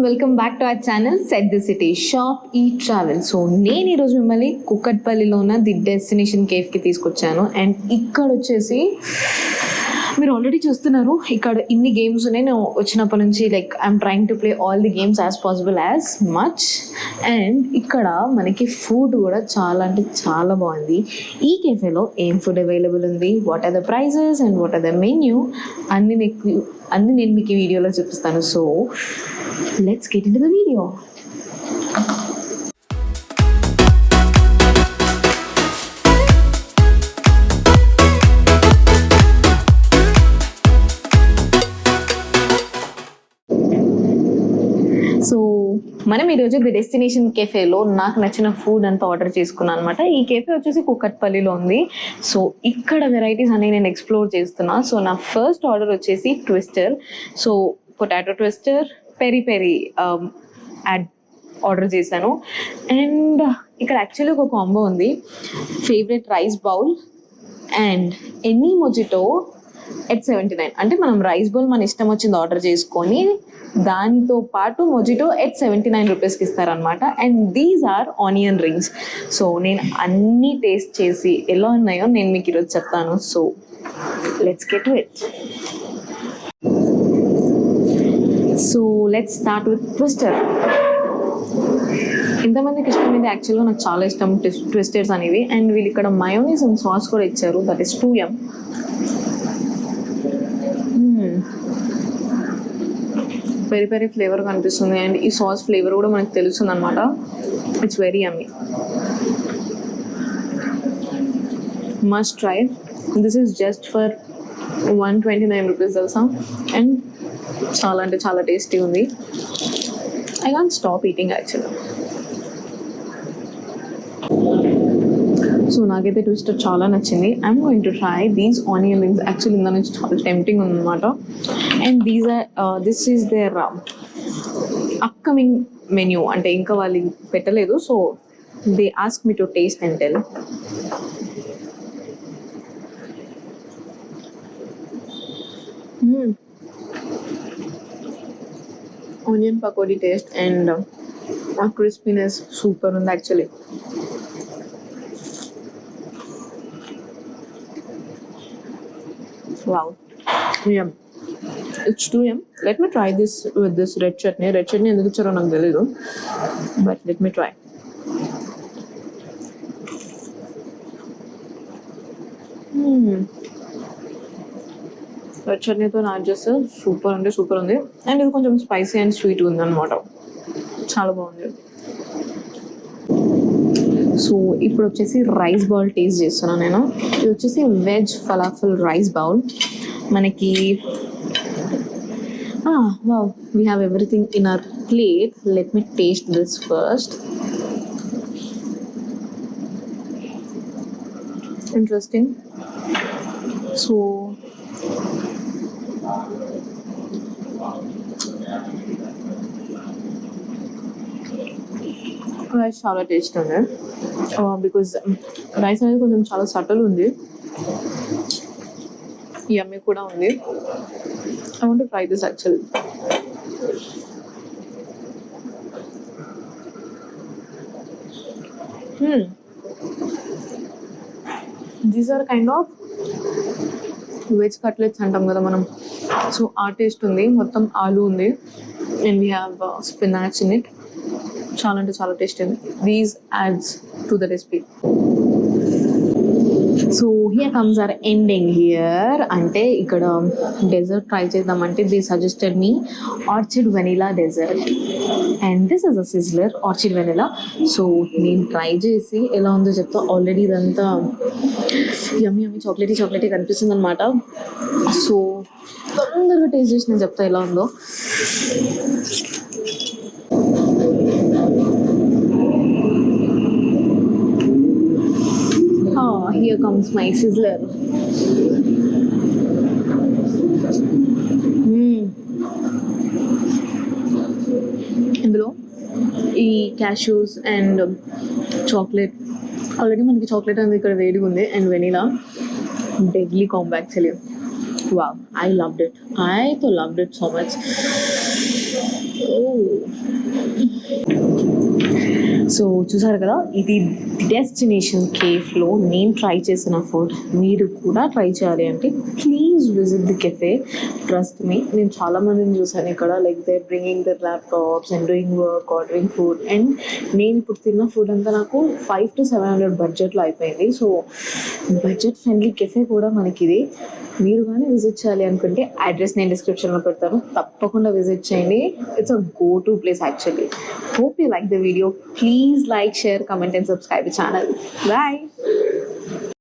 Welcome back to our channel set the city shop ఈ travel. So నేను ఈరోజు మిమ్మల్ని కుక్కట్పల్లిలో ఉన్న ది డెస్టినేషన్ కేఫ్కి తీసుకొచ్చాను. అండ్ ఇక్కడ వచ్చేసి మీరు ఆల్రెడీ చూస్తున్నారు, ఇక్కడ ఇన్ని గేమ్స్ ఉన్నాయి. నేను వచ్చినప్పటి నుంచి like I'm trying to play all the games as possible as much. And ఇక్కడ మనకి ఫుడ్ కూడా చాలా అంటే చాలా బాగుంది. ఈ కేఫేలో ఏం ఫుడ్ అవైలబుల్ ఉంది, what are the prices and what are the menu అన్ని నేను మీకు ఈ వీడియోలో చూపిస్తాను. So let's get into the video. So మనం ఈరోజు ది డెస్టినేషన్ కెఫేలో నాకు నచ్చిన ఫుడ్ అంతా ఆర్డర్ చేసుకున్నాను అనమాట. ఈ కెఫే వచ్చేసి కుక్కట్పల్లిలో ఉంది. సో ఇక్కడ వెరైటీస్ అన్ని నేను ఎక్స్ప్లోర్ చేస్తున్నా. సో నా ఫస్ట్ ఆర్డర్ వచ్చేసి twister. So potato twister, peri peri order చేశాను. అండ్ ఇక్కడ యాక్చువల్లీ ఒక కాంబో ఉంది, favourite rice bowl and any mojito at 79. అంటే మనం రైస్ బౌల్ మన ఇష్టం వచ్చింది ఆర్డర్ చేసుకొని దానితో పాటు మొజిటో ఎట్ 79 రూపీస్కి ఇస్తారనమాట. And these are onion rings. So నేను అన్నీ టేస్ట్ చేసి ఎలా ఉన్నాయో నేను మీకు ఈరోజు చెప్తాను. So let's get to it. So let's start with twister. ఎంతమందికి ఇష్టమైంది? యాక్చువల్గా నాకు చాలా ఇష్టం ట్విస్టర్స్ అనేవి. అండ్ వీళ్ళు ఇక్కడ మయోనీస్ అండ్ సాస్ కూడా ఇచ్చారు, that is 2M. Peri peri flavour కనిపిస్తుంది అండ్ ఈ సాస్ ఫ్లేవర్ కూడా మనకు తెలుస్తుంది అనమాట. It's very yummy, must try. This is just for 129 rupees తెలుసా. అండ్ చాలా అంటే చాలా టేస్టీ ఉంది. I can't stop eating actually. So నాకైతే ట్విస్టర్ చాలా నచ్చింది. I'm going to try these onion rings. Actually ఇందా నుంచి చాలా టెంప్టింగ్ ఉందన్నమాట. And this is their upcoming menu. అంటే ఇంకా వాళ్ళు పెట్టలేదు. So they ask me to taste and tell. Onion pakodi taste and ఆ క్రిస్పీనెస్ సూపర్ ఉంది actually. Wow, yum. It's 2M. Let me try this with this red chutney. Red chutney ఎందుకు ఇచ్చారో నాకు తెలీదు, but let me try. Red చట్నీతో add చేస్తే super అంటే super ఉంది. అండ్ ఇది కొంచెం స్పైసీ అండ్ స్వీట్ ఉంది అనమాట, చాలా బాగుంది. సో ఇప్పుడు వచ్చేసి రైస్ బౌల్ టేస్ట్ చేస్తున్నాను నేను. ఇది వచ్చేసి వెజ్ ఫలాఫల్ రైస్ బౌల్. మనకి wow, we have everything in our plate. Let me taste this first. Interesting. So rice చాలా టేస్ట్ ఉంది, బికాజ్ రైస్ అనేది కొంచెం చాలా సటల్ ఉంది, యమ్మీ కూడా ఉంది. I want to try this actually. These are kind of veg cutlets అంటాం కదా మనం. సో ఆ టేస్ట్ ఉంది, మొత్తం ఆలు ఉంది and we have spinach in it. చాలా అంటే చాలా టేస్ట్ ఉంది. These adds to the recipe. So here comes our ending here. అంటే ఇక్కడ డెజర్ట్ ట్రై చేద్దామంటే they suggested me orchid vanilla dessert and this is a sizzler orchid vanilla. So నేను try చేసి ఎలా ఉందో చెప్తా. ఆల్రెడీ ఇదంతా యమ్మీ యమ్మీ చాక్లెటీ కనిపిస్తుంది అనమాట. సో తొందరగా టేస్ట్ చేసి నేను చెప్తా ఎలా ఉందో. Here comes my sizzler. ఇందులో ఈ క్యాష్యూస్ అండ్ చాక్లెట్, ఆల్రెడీ మనకి చాక్లెట్ అనేది ఇక్కడ వేడిగా ఉంది, and vanilla deadly combo actually. Wow, I loved it. I loved it so much. Oh, so చూసారు కదా, ఇది డెస్టినేషన్ కేఫ్లో నేను ట్రై చేసిన ఫుడ్. మీరు కూడా ట్రై చేయాలి అంటే please visit the cafe. Trust me, నేను చాలా మందిని చూసాను ఇక్కడ, like they bringing their laptops and doing work, ordering food. And నేను ఇప్పుడు తిన్న ఫుడ్ అంతా నాకు 500 to 700 బడ్జెట్లో అయిపోయింది. సో బడ్జెట్ ఫ్రెండ్లీ కెఫే కూడా మనకి ఇది. మీరు కానీ విజిట్ చేయాలి అనుకుంటే అడ్రస్ నేను డిస్క్రిప్షన్లో పెడతాను, తప్పకుండా విజిట్ చేయండి. It's a go to place actually. Hope you like the video. Please like, share, comment and subscribe the channel. Bye.